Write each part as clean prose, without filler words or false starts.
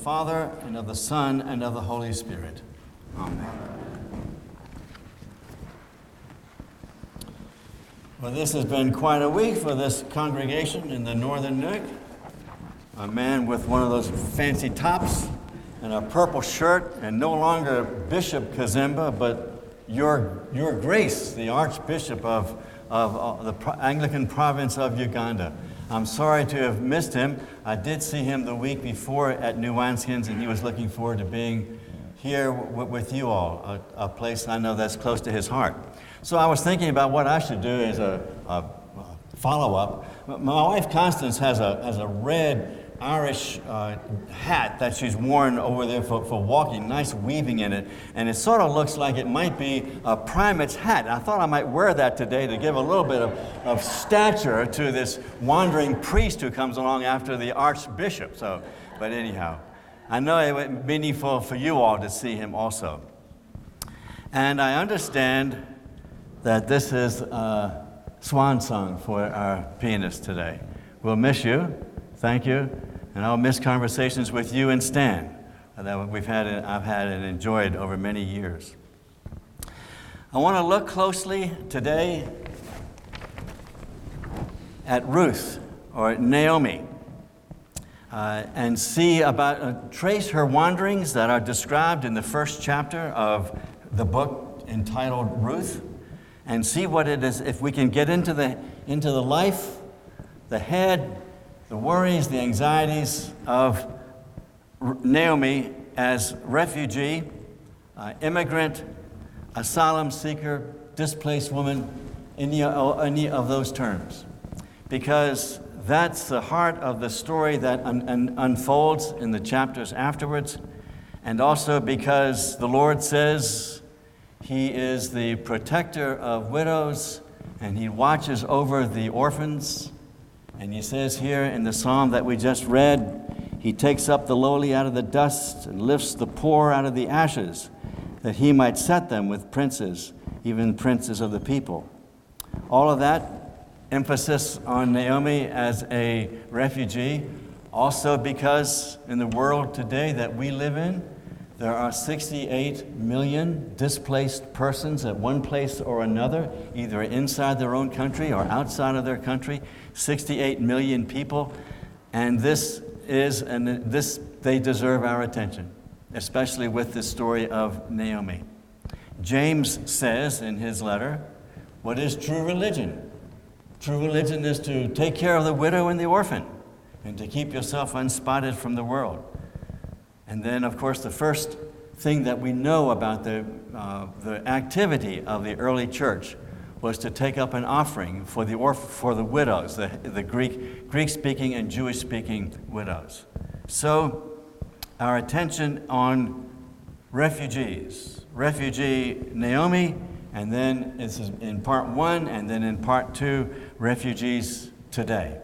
Father, and of the Son, and of the Holy Spirit. Amen. Well, this has been quite a week for this congregation in the Northern Neck. A man with one of those fancy tops and a purple shirt, and no longer Bishop Kazemba, but your Grace, the Archbishop of the Anglican province of Uganda. I'm sorry to have missed him. I did see him the week before at New Wineskins, and he was looking forward to being here with you all, a place I know that's close to his heart. So I was thinking about what I should do as a follow-up. My wife Constance has a red Irish hat that she's worn over there for walking, nice weaving in it, and it sort of looks like it might be a primate's hat. I thought I might wear that today to give a little bit of stature to this wandering priest who comes along after the archbishop. But anyhow, I know it would be meaningful for you all to see him also. And I understand that this is a swan song for our pianist today. We'll miss you. Thank you. And I'll miss conversations with you and Stan that I've had and enjoyed over many years. I want to look closely today at Ruth, or Naomi, and see trace her wanderings that are described in the first chapter of the book entitled Ruth, and see what it is, if we can get into the life, the head, the worries, the anxieties of Naomi as refugee, immigrant, asylum seeker, displaced woman, any of those terms. Because that's the heart of the story that unfolds in the chapters afterwards. And also because the Lord says He is the protector of widows and He watches over the orphans. And He says here in the psalm that we just read, He takes up the lowly out of the dust and lifts the poor out of the ashes, that He might set them with princes, even princes of the people. All of that emphasis on Naomi as a refugee, also because in the world today that we live in, there are 68 million displaced persons at one place or another, either inside their own country or outside of their country. 68 million people, and they deserve our attention, especially with the story of Naomi. James says in his letter, what is true religion? True religion is to take care of the widow and the orphan, and to keep yourself unspotted from the world. And then, of course, the first thing that we know about the activity of the early church was to take up an offering for the widows, the Greek-speaking and Jewish-speaking widows. So, our attention on refugees, refugee Naomi, and then it's in part 1, and then in part 2, refugees today.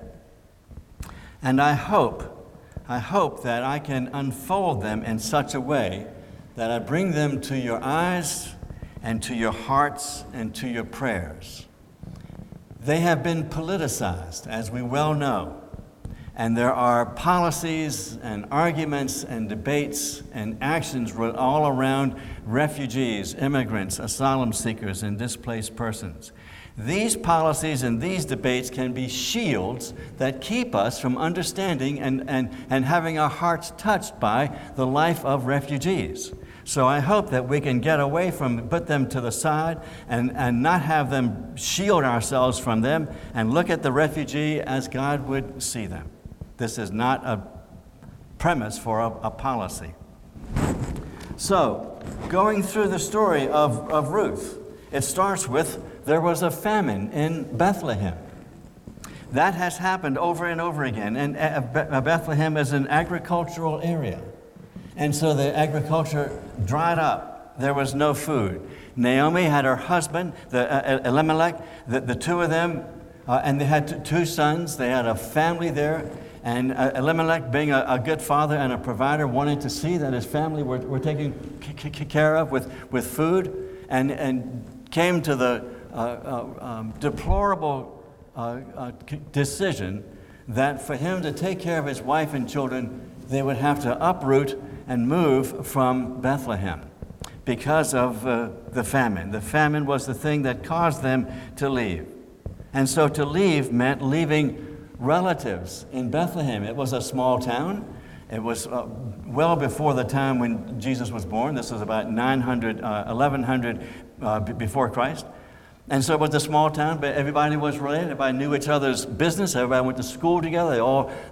And I hope that I can unfold them in such a way that I bring them to your eyes and to your hearts and to your prayers. They have been politicized, as we well know, and there are policies and arguments and debates and actions all around refugees, immigrants, asylum seekers, and displaced persons. These policies and these debates can be shields that keep us from understanding and having our hearts touched by the life of refugees. So I hope that we can get away from, put them to the side and not have them shield ourselves from them and look at the refugee as God would see them. This is not a premise for a policy. So, going through the story of Ruth, it starts with there was a famine in Bethlehem. That has happened over and over again. And Bethlehem is an agricultural area. And so the agriculture dried up. There was no food. Naomi had her husband, Elimelech, the two of them, and they had two sons. They had a family there. And Elimelech, being a good father and a provider, wanted to see that his family were taken care of with food, and came to the deplorable decision that for him to take care of his wife and children, they would have to uproot and move from Bethlehem because of the famine. The famine was the thing that caused them to leave. And so to leave meant leaving relatives in Bethlehem. It was a small town. It was well before the time when Jesus was born. This was about 1100 before Christ. And so it was a small town, but everybody was related. Everybody knew each other's business. Everybody went to school together.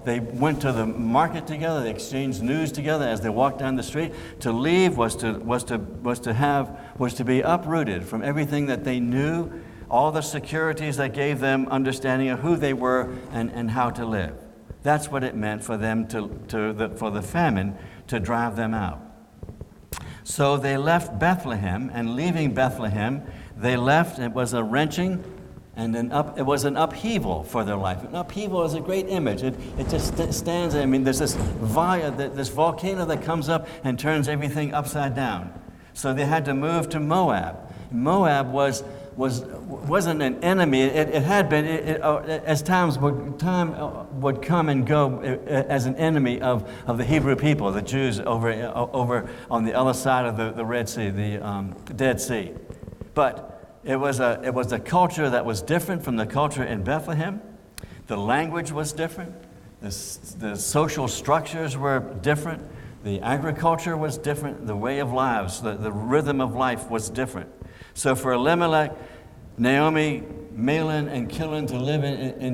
They went to the market together. They exchanged news together as they walked down the street. To leave was to be uprooted from everything that they knew, all the securities that gave them understanding of who they were and how to live. That's what it meant for them for the famine to drive them out. So they left Bethlehem, and leaving Bethlehem, they left. It was a wrenching and it was an upheaval for their life. An upheaval is a great image. It just stands there. I mean, there's this volcano that comes up and turns everything upside down. So they had to move to Moab. Moab wasn't an enemy. It had been, as time would come and go, as an enemy of the Hebrew people, the Jews over on the other side of the Red Sea, the Dead Sea. But it was a culture that was different from the culture in Bethlehem. The language was different. The social structures were different. The agriculture was different. The way of lives, the rhythm of life was different. So for Elimelech, Naomi, Mahlon, and Chilion to live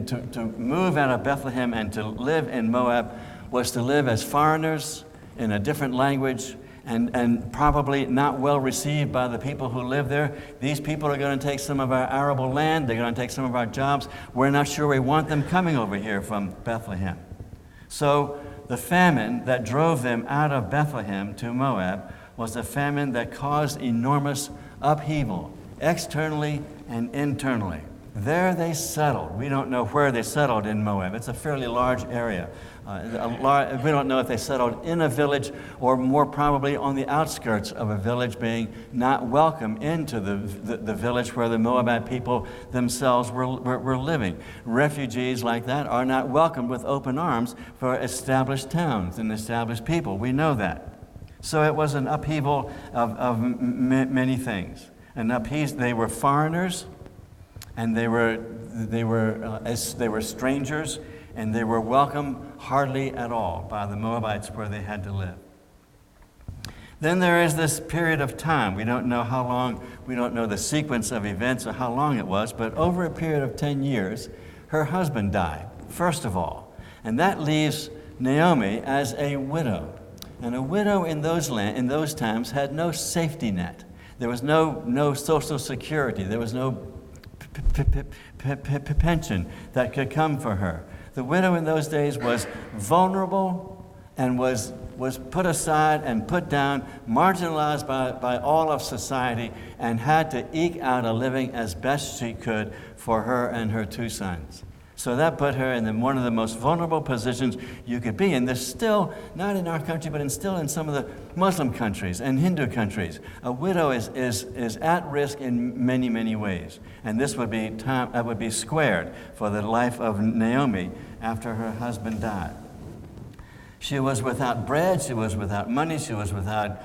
to move out of Bethlehem and to live in Moab was to live as foreigners in a different language and probably not well received by the people who live there. These people are going to take some of our arable land. They're going to take some of our jobs. We're not sure we want them coming over here from Bethlehem. So the famine that drove them out of Bethlehem to Moab was a famine that caused enormous upheaval, externally and internally. There they settled. We don't know where they settled in Moab. It's a fairly large area. We don't know if they settled in a village or more probably on the outskirts of a village, being not welcome into the village where the Moabite people themselves were living. Refugees like that are not welcomed with open arms for established towns and established people. We know that. So it was an upheaval of many things. They were foreigners, and they were strangers, and they were welcome hardly at all by the Moabites where they had to live. Then there is this period of time. We don't know how long, we don't know the sequence of events or how long it was, but over a period of 10 years, her husband died, first of all. And that leaves Naomi as a widow. And a widow in those times had no safety net. There was no social security. There was no pension that could come for her. The widow in those days was vulnerable and was put aside and put down, marginalized by all of society, and had to eke out a living as best she could for her and her two sons. So that put her in one of the most vulnerable positions you could be in. There's still, not in our country, but still in some of the Muslim countries and Hindu countries, a widow is at risk in many, many ways. And this would be squared for the life of Naomi after her husband died. She was without bread, she was without money, she was without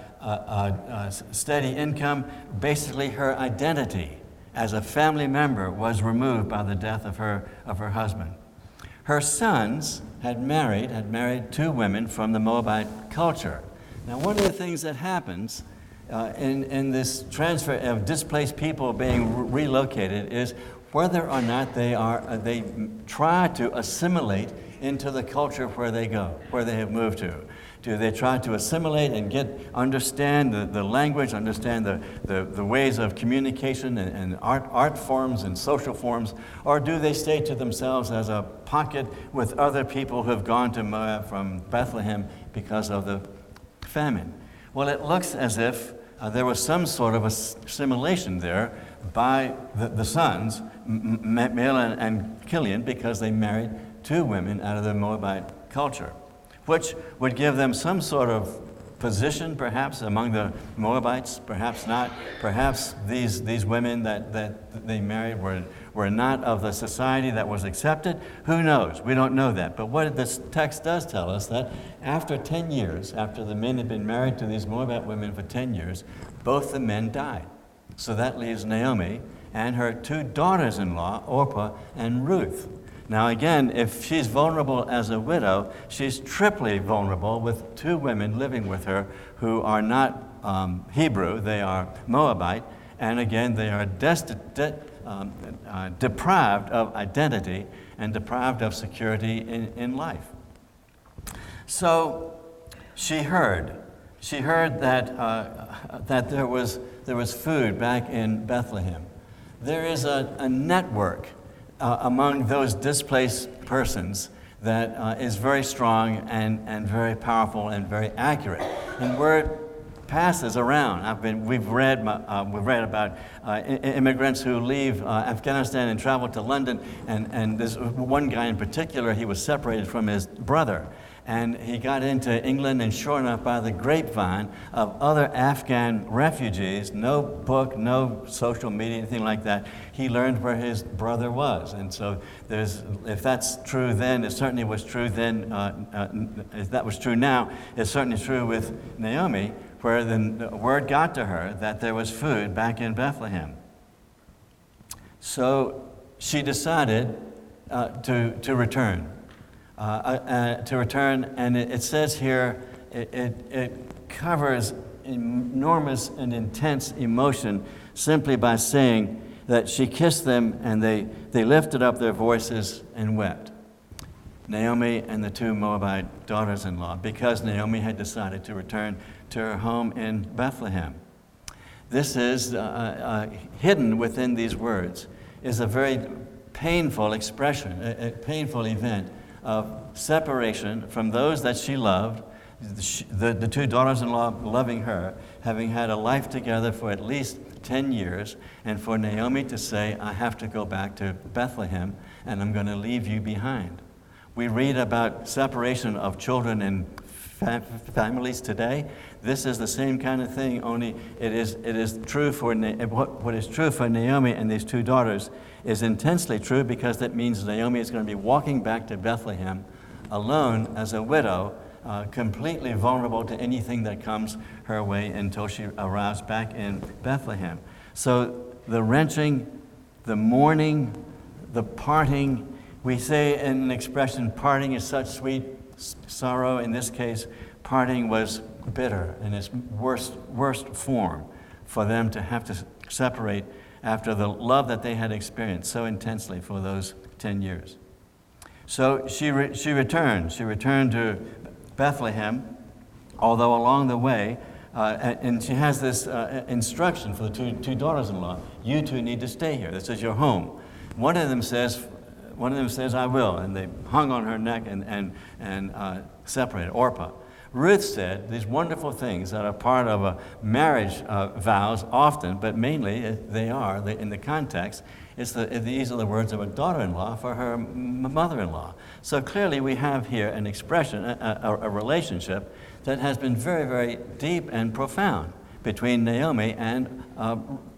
steady income. Basically, her identity as a family member was removed by the death of her husband. Her sons had married two women from the Moabite culture. Now, one of the things that happens in this transfer of displaced people being relocated is whether or not they try to assimilate into the culture where they go, where they have moved to. Do they try to assimilate and understand the language, understand the ways of communication and art forms and social forms, or do they stay to themselves as a pocket with other people who have gone to Moab from Bethlehem because of the famine? Well, it looks as if there was some sort of assimilation there by the sons, Mahlon and Chilion, because they married two women out of the Moabite culture, which would give them some sort of position, perhaps, among the Moabites, perhaps not. Perhaps these women that they married were not of the society that was accepted. Who knows? We don't know that. But what this text does tell us, that after 10 years, after the men had been married to these Moabite women for 10 years, both the men died. So that leaves Naomi and her 2 daughters-in-law, Orpah and Ruth. Now again, if she's vulnerable as a widow, she's triply vulnerable with 2 women living with her who are not Hebrew, they are Moabite, and again, they are deprived of identity and deprived of security in life. So she heard that there was food back in Bethlehem. There is a network among those displaced persons that is very strong and very powerful and very accurate. And word passes around. We've read about immigrants who leave Afghanistan and travel to London, and there's one guy in particular, he was separated from his brother. And he got into England, and sure enough, by the grapevine of other Afghan refugees, no book, no social media, anything like that, he learned where his brother was. And so if that's true then, it certainly was true then. If that was true now, it's certainly true with Naomi, where the word got to her that there was food back in Bethlehem. So she decided to return. And it says here, it covers enormous and intense emotion simply by saying that she kissed them and they lifted up their voices and wept. Naomi and the 2 Moabite daughters-in-law, because Naomi had decided to return to her home in Bethlehem. This is hidden within these words, is a very painful expression, a painful event of separation from those that she loved, the 2 daughters-in-law loving her, having had a life together for at least 10 years, and for Naomi to say, I have to go back to Bethlehem, and I'm going to leave you behind. We read about separation of children in families today. This is the same kind of thing, only it is true for what is true for Naomi and these 2 daughters is intensely true, because that means Naomi is going to be walking back to Bethlehem alone as a widow, completely vulnerable to anything that comes her way until she arrives back in Bethlehem. So the wrenching, the mourning, the parting, we say in an expression, parting is such sweet sorrow. In this case, parting was bitter in its worst form for them to have to separate after the love that they had experienced so intensely for those 10 years. So she returned. She returned to Bethlehem, although along the way, and she has this instruction for the two daughters-in-law. You 2 need to stay here. This is your home. One of them says, I will. And they hung on her neck and separated, Orpah. Ruth said these wonderful things that are part of a marriage vows often, but mainly they are, in the context, these are the words of a daughter-in-law for her mother-in-law. So clearly we have here an expression, a relationship that has been very, very deep and profound between Naomi and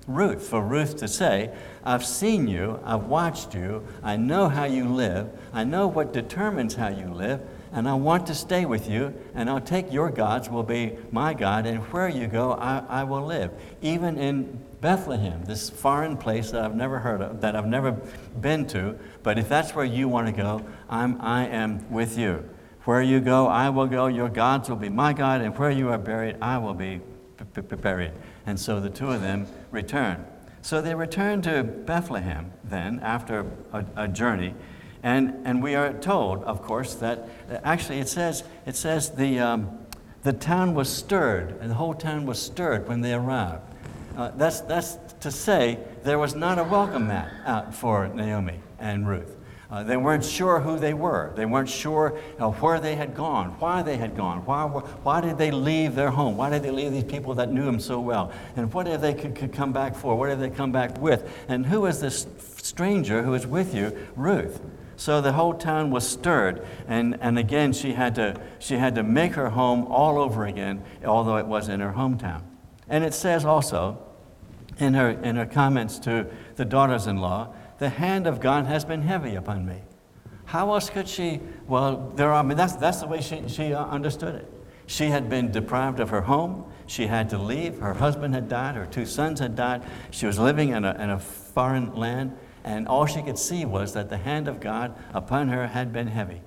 Ruth. For Ruth to say, I've seen you, I've watched you, I know how you live, I know what determines how you live, and I want to stay with you, and I'll take your gods will be my God, and where you go, I will live. Even in Bethlehem, this foreign place that I've never heard of, that I've never been to, but if that's where you want to go, I am with you. Where you go, I will go, your gods will be my God, and where you are buried, I will be buried. And so the 2 of them return. So they return to Bethlehem then, after a journey, and we are told, of course, that actually it says the town was stirred, and the whole town was stirred when they arrived. That's to say there was not a welcome mat out for Naomi and Ruth. They weren't sure who they were. They weren't sure where they had gone, why they had gone, why did they leave their home? Why did they leave these people that knew them so well? And what have they could come back for? What have they come back with? And who is this stranger who is with you? Ruth. So the whole town was stirred, and again she had to make her home all over again, although it was in her hometown. And it says also in her comments to the daughters-in-law, the hand of God has been heavy upon me. How else could she? Well, that's the way she understood it. She had been deprived of her home. She had to leave. Her husband had died. Her 2 sons had died. She was living in a foreign land. And all she could see was that the hand of God upon her had been heavy.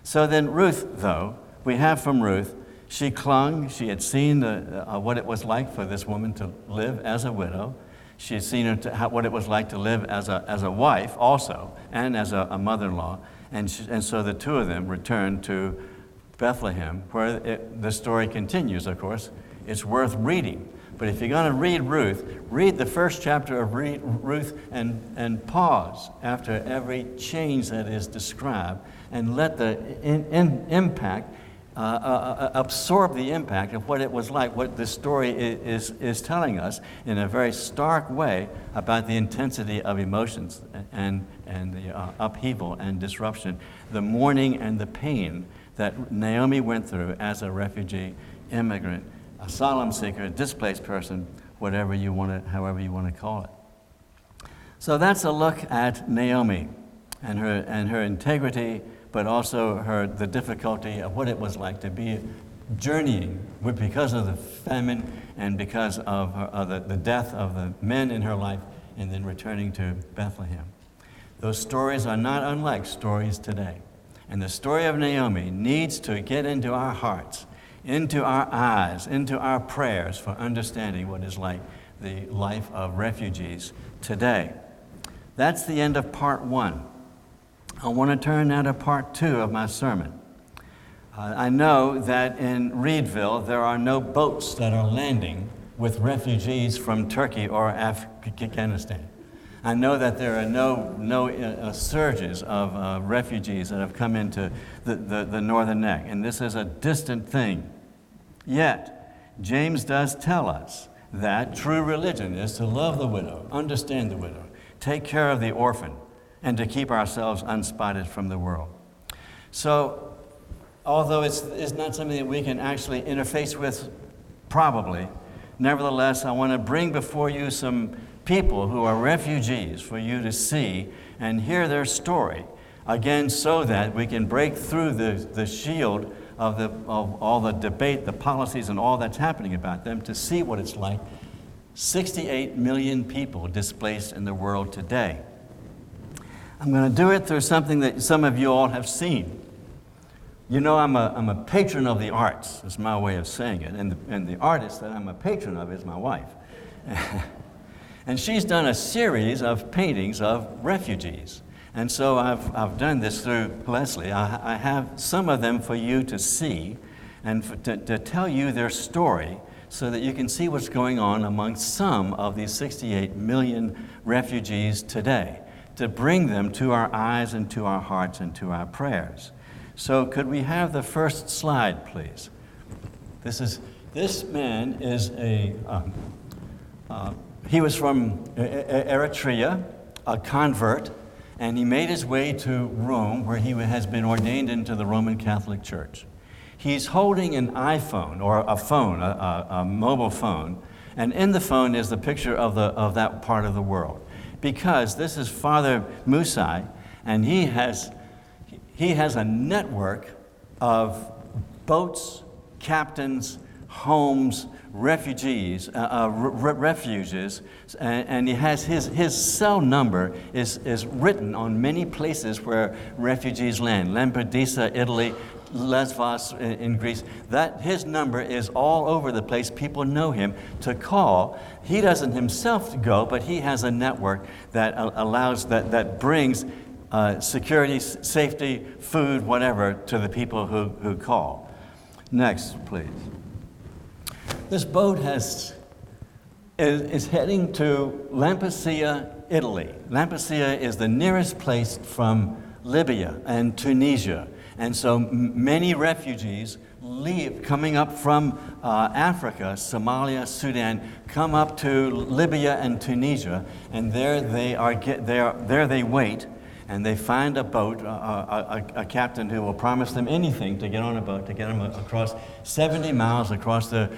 So then Ruth, though, we have from Ruth, she clung. She had seen what it was like for this woman to live as a widow. She had seen what it was like to live as a wife also, and as a mother-in-law. And so the two of them returned to Bethlehem, where the story continues, of course. It's worth reading. But if you're going to read Ruth, read the first chapter of Ruth and pause after every change that is described and let the impact, absorb the impact of what it was like, what the story is telling us in a very stark way about the intensity of emotions and the upheaval and disruption, the mourning and the pain that Naomi went through as a refugee immigrant, a asylum seeker, a displaced person, however you want to call it. So that's a look at Naomi and her integrity, but also the difficulty of what it was like to be journeying because of the famine and because of the death of the men in her life, and then returning to Bethlehem. Those stories are not unlike stories today. And the story of Naomi needs to get into our hearts, into our eyes, into our prayers for understanding what is like the life of refugees today. That's the end of part 1. I want to turn now to part 2 of my sermon. I know that in Reedville there are no boats that are landing with refugees from Turkey or Afghanistan. I know that there are no surges of refugees that have come into the northern neck, and this is a distant thing. Yet, James does tell us that true religion is to love the widow, understand the widow, take care of the orphan, and to keep ourselves unspotted from the world. So, although it's not something that we can actually interface with, probably, nevertheless, I want to bring before you some people who are refugees for you to see and hear their story, again, so that we can break through the shield of all the debate, the policies, and all that's happening about them, to see what it's like. 68 million people displaced in the world today. I'm going to do it through something that some of you all have seen. You know, I'm a patron of the arts. That's my way of saying it. And the artist that I'm a patron of is my wife. And she's done a series of paintings of refugees. And so I've done this through Leslie. I have some of them for you to see and to tell you their story so that you can see what's going on among some of these 68 million refugees today, to bring them to our eyes and to our hearts and to our prayers. So could we have the first slide, please? This man is he was from Eritrea, a convert, and he made his way to Rome, where he has been ordained into the Roman Catholic Church. He's holding an iPhone, or a phone, a mobile phone, and in the phone is the picture of that part of the world. Because this is Father Musai, and he has a network of boats, captains, homes, refuges, and he has his cell number is written on many places where refugees land. Lampedusa, Italy, Lesvos in Greece. That his number is all over the place. People know him to call. He doesn't himself go, but he has a network that allows that brings security, safety, food, whatever to the people who call. Next, please. This boat is heading to Lampedusa, Italy. Lampedusa is the nearest place from Libya and Tunisia. And so many refugees coming up from Africa, Somalia, Sudan, come up to Libya and Tunisia, and there they wait. and they find a boat, a captain who will promise them anything to get on a boat, to get them across 70 miles across the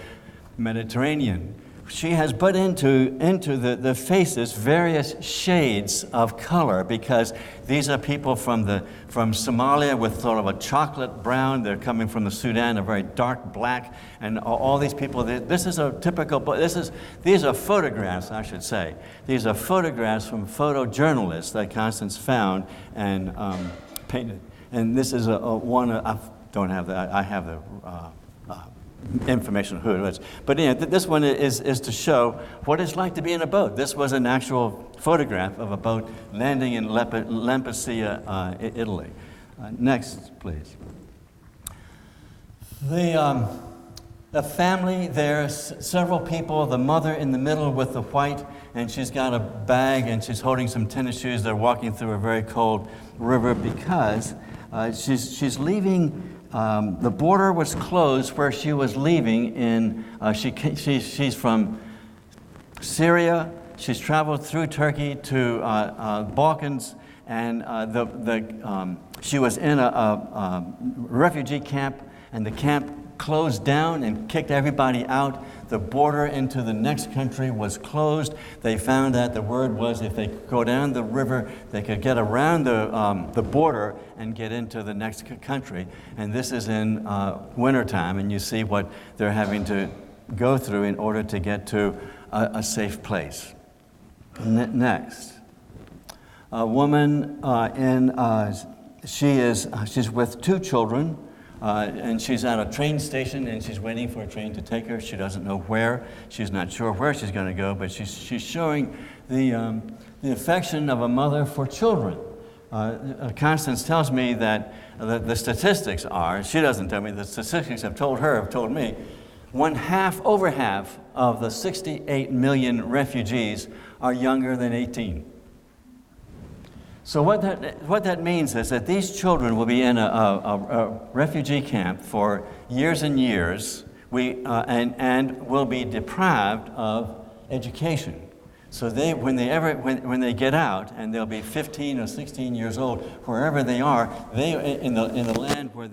Mediterranean. She has put into the faces various shades of color, because these are people from Somalia with sort of a chocolate brown. They're coming from the Sudan, a very dark black, and all these people. This is a typical. These are photographs, I should say. These are photographs from photojournalists that Constance found and painted. And this is one. I don't have that. I have the. Information on who it was. But this one is to show what it's like to be in a boat. This was an actual photograph of a boat landing in Lampesia, Italy. Next, please. The family there, several people, the mother in the middle with the white, and she's got a bag and she's holding some tennis shoes. They're walking through a very cold river because she's leaving. The border was closed where she was leaving. She's from Syria. She's traveled through Turkey to Balkans, and she was in a refugee camp, and the camp closed down and kicked everybody out. The border into the next country was closed. They found that the word was if they could go down the river, they could get around the border and get into the next country. And this is in wintertime, and you see what they're having to go through in order to get to a safe place. Next. A woman she's with two children. And she's at a train station, and she's waiting for a train to take her. She doesn't know where. She's not sure where she's going to go, but she's showing the affection of a mother for children. Constance tells me that the statistics are, she doesn't tell me, the statistics have told me, over half of the 68 million refugees are younger than 18. So what that means is that these children will be in a refugee camp for years and years, and will be deprived of education. So when they get out, and they'll be 15 or 16 years old, wherever they are, they in the land where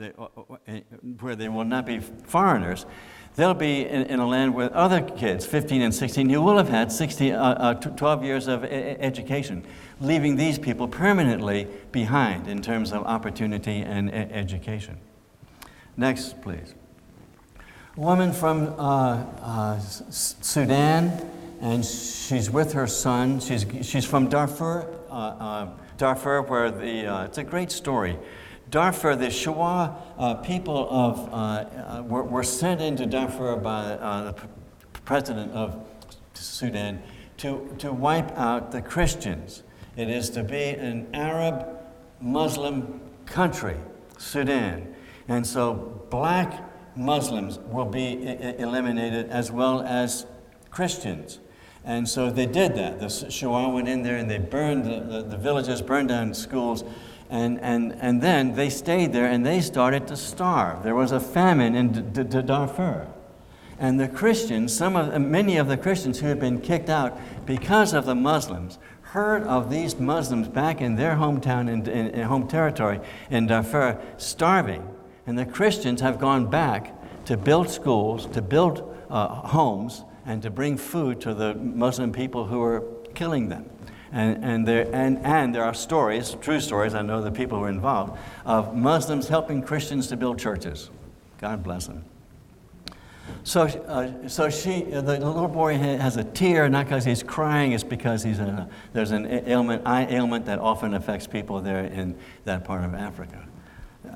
they will not be foreigners. They'll be in a land with other kids, 15 and 16, who will have had 12 years of education, leaving these people permanently behind in terms of opportunity and education. Next, please. A woman from Sudan, and she's with her son. She's from Darfur, where it's a great story. Darfur, the Shawa people were sent into Darfur by the president of Sudan to wipe out the Christians. It is to be an Arab Muslim country, Sudan. And so black Muslims will be eliminated as well as Christians. And so they did that. The Shawa went in there and they burned the villages, burned down schools. And then they stayed there and they started to starve. There was a famine in Darfur. And the Christians, many of the Christians who had been kicked out because of the Muslims, heard of these Muslims back in their hometown, in home territory in Darfur, starving. And the Christians have gone back to build schools, to build homes, and to bring food to the Muslim people who are killing them. And there are stories, true stories, I know the people who are involved, of Muslims helping Christians to build churches. God bless them. So the little boy has a tear, not because he's crying, it's because there's an eye ailment that often affects people there in that part of Africa.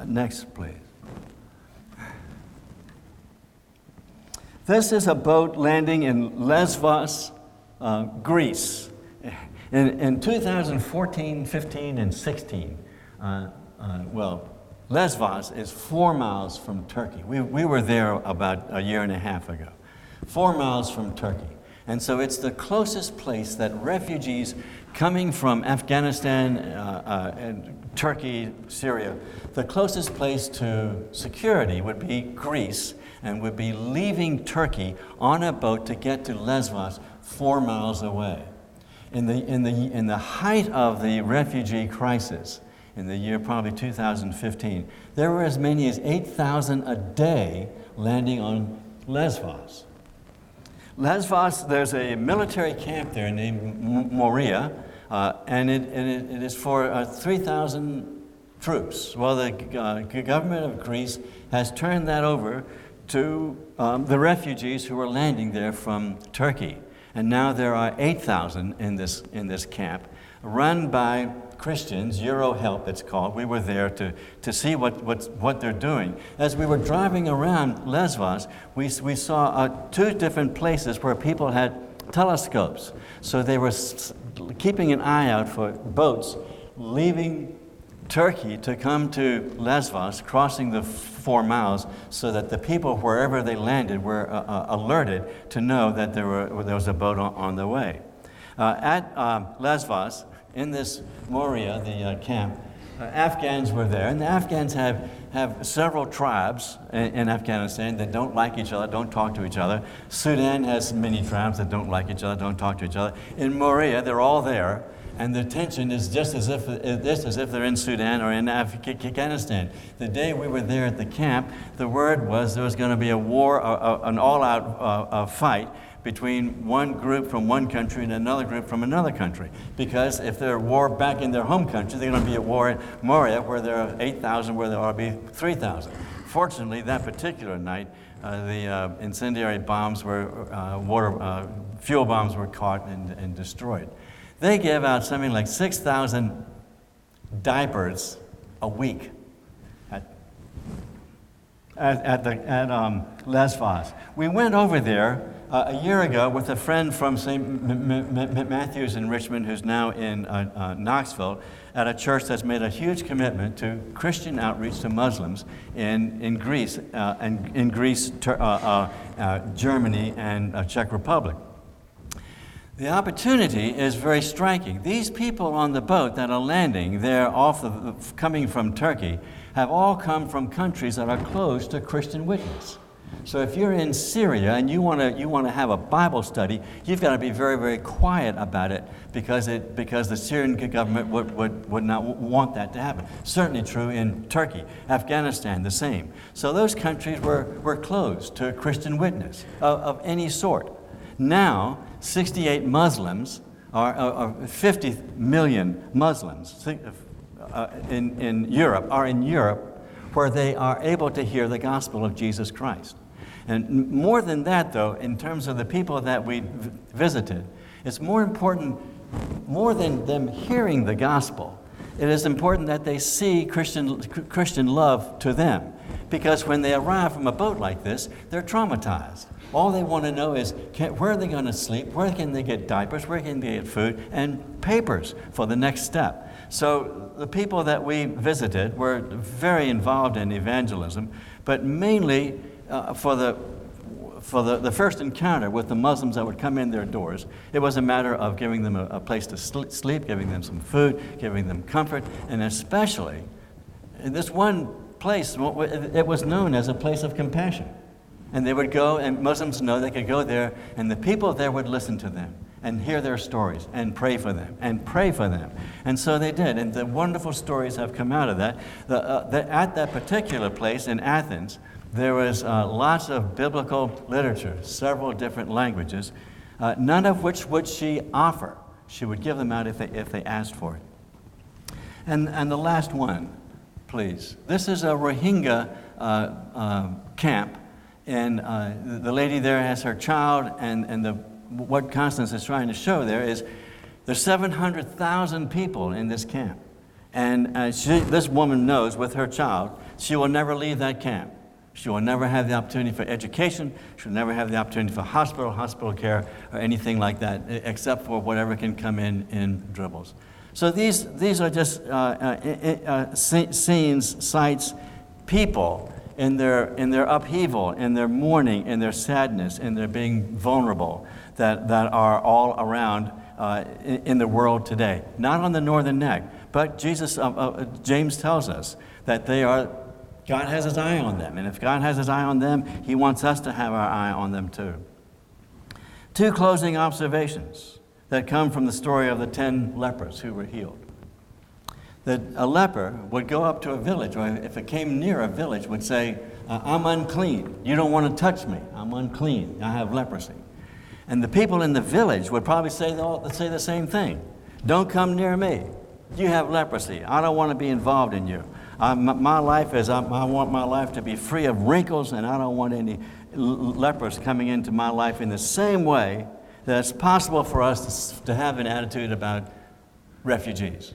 Next, please. This is a boat landing in Lesvos, Greece. In 2014, 15, and 16, Lesvos is 4 miles from Turkey. We were there about a year and a half ago. 4 miles from Turkey. And so it's the closest place that refugees coming from Afghanistan, and Turkey, Syria, the closest place to security would be Greece, and would be leaving Turkey on a boat to get to Lesvos 4 miles away. In the height of the refugee crisis, in the year probably 2015, there were as many as 8,000 a day landing on Lesvos. Lesvos, there's a military camp there named Moria, and it is for 3,000 troops. Well, the government of Greece has turned that over to the refugees who are landing there from Turkey. And now there are 8,000 in this camp, run by Christians, Euro Help it's called. We were there to see what they're doing. As we were driving around Lesvos, we saw two different places where people had telescopes. So they were keeping an eye out for boats leaving Turkey to come to Lesvos, crossing the 4 miles, so that the people, wherever they landed, were alerted to know that there was a boat on the way. At Lesvos, in this Moria, the camp, Afghans were there, and the Afghans have several tribes in Afghanistan that don't like each other, don't talk to each other. Sudan has many tribes that don't like each other, don't talk to each other. In Moria, they're all there, and the tension is just as if they're in Sudan or in Afghanistan. The day we were there at the camp, the word was there was going to be a war, an all-out fight between one group from one country and another group from another country. Because if there's war back in their home country, they're going to be at war in Moria, where there are 8,000, where there ought to be 3,000. Fortunately, that particular night, the incendiary bombs fuel bombs were caught and destroyed. They give out something like 6,000 diapers a week at Lesvos. We went over there a year ago with a friend from St. Matthew's in Richmond, who's now in Knoxville, at a church that's made a huge commitment to Christian outreach to Muslims in Greece, Germany, and Czech Republic. The opportunity is very striking. These people on the boat that are landing there coming from Turkey have all come from countries that are closed to Christian witness. So if you're in Syria and you want to have a Bible study, you've got to be very, very quiet about it because the Syrian government would not want that to happen. Certainly true in Turkey, Afghanistan, the same. So those countries were closed to Christian witness of any sort. Now, 68 Muslims, 50 million Muslims in Europe, where they are able to hear the gospel of Jesus Christ. And more than that, though, in terms of the people that we visited, it's more important, more than them hearing the gospel, it is important that they see Christian love to them. Because when they arrive from a boat like this, they're traumatized. All they want to know is where are they going to sleep, where can they get diapers, where can they get food, and papers for the next step. So the people that we visited were very involved in evangelism, but mainly for the first encounter with the Muslims that would come in their doors, it was a matter of giving them a place to sleep, giving them some food, giving them comfort, and especially in this one place, it was known as a place of compassion. And they would go, and Muslims know they could go there, and the people there would listen to them and hear their stories and pray for them and pray for them. And so they did, and the wonderful stories have come out of that. At that particular place in Athens, there was lots of biblical literature, several different languages, none of which would she offer. She would give them out if they asked for it. And the last one, please. This is a Rohingya camp, and the lady there has her child, and what Constance is trying to show there is there's 700,000 people in this camp. And this woman knows with her child, she will never leave that camp. She will never have the opportunity for education. She'll never have the opportunity for hospital care, or anything like that, except for whatever can come in dribbles. So these are just scenes, sights, people in their upheaval, in their mourning, in their sadness, in their being vulnerable, that are all around in the world today. Not on the northern neck, but James tells us that God has his eye on them, and if God has his eye on them, he wants us to have our eye on them too. Two closing observations. that come from the story of the 10 lepers who were healed. That a leper would go up to a village, or if it came near a village, would say, I'm unclean. You don't want to touch me. I'm unclean. I have leprosy. And the people in the village would probably say the same thing. Don't come near me. You have leprosy. I don't want to be involved in you. My life is, I want my life to be free of wrinkles, and I don't want any lepers coming into my life in the same way that it's possible for us to have an attitude about refugees.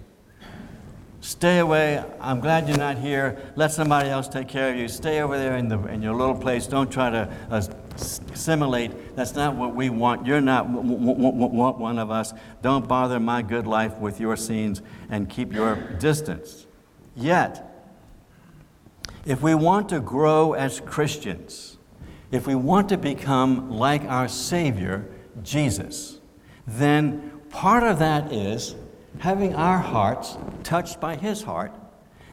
Stay away. I'm glad you're not here. Let somebody else take care of you. Stay over there in your little place. Don't try to assimilate. That's not what we want. You're not one of us. Don't bother my good life with your scenes, and keep your distance. Yet, if we want to grow as Christians, if we want to become like our Savior, Jesus, then part of that is having our hearts touched by His heart,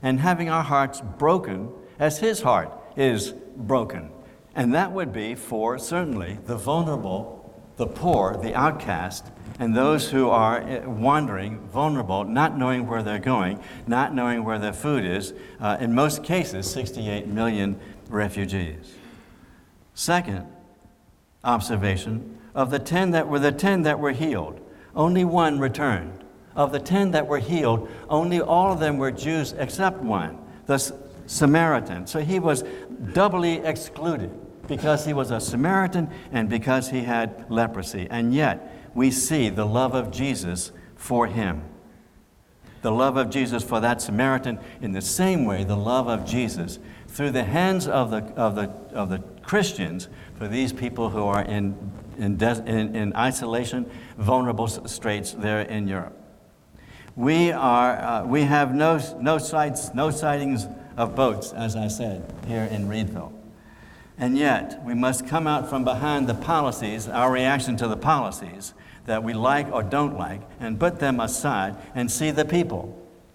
and having our hearts broken as His heart is broken. And that would be for, certainly, the vulnerable, the poor, the outcast, and those who are wandering, vulnerable, not knowing where they're going, not knowing where their food is, in most cases, 68 million refugees. Second observation, of the 10 that were healed, only one returned. Of the 10 that were healed, only all of them were Jews except one, the Samaritan. So he was doubly excluded because he was a Samaritan and because he had leprosy. And yet, we see the love of Jesus for him. The love of Jesus for that Samaritan, in the same way, the love of Jesus through the hands of the Christians for these people who are in isolation, vulnerable straits there in Europe. We have no sightings of boats, as I said, here in Reedville. And yet, we must come out from behind the policies, our reaction to the policies that we like or don't like, and put them aside and see the people.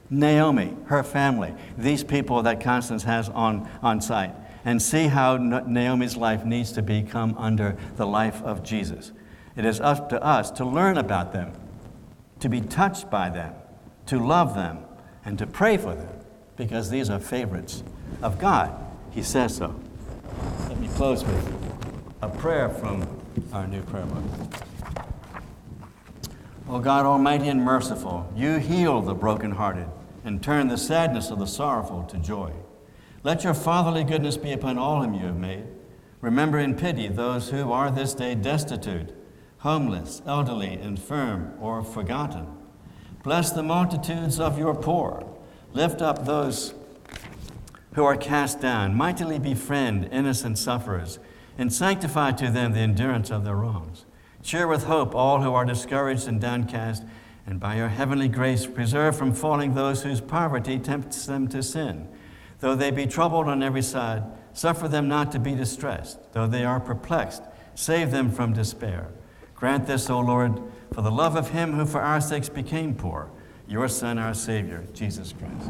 Naomi, her family, these people that Constance has on site, and see how Naomi's life needs to become under the life of Jesus. It is up to us to learn about them, to be touched by them, to love them, and to pray for them, because these are favorites of God. He says so. Let me close with a prayer from our new prayer book. O God, almighty and merciful, you heal the brokenhearted and turn the sadness of the sorrowful to joy. Let your fatherly goodness be upon all whom you have made. Remember in pity those who are this day destitute, homeless, elderly, infirm, or forgotten. Bless the multitudes of your poor. Lift up those who are cast down. Mightily befriend innocent sufferers, and sanctify to them the endurance of their wrongs. Cheer with hope all who are discouraged and downcast, and by your heavenly grace preserve from falling those whose poverty tempts them to sin. Though they be troubled on every side, suffer them not to be distressed. Though they are perplexed, save them from despair. Grant this, O Lord, for the love of him who for our sakes became poor, your Son, our Savior, Jesus Christ.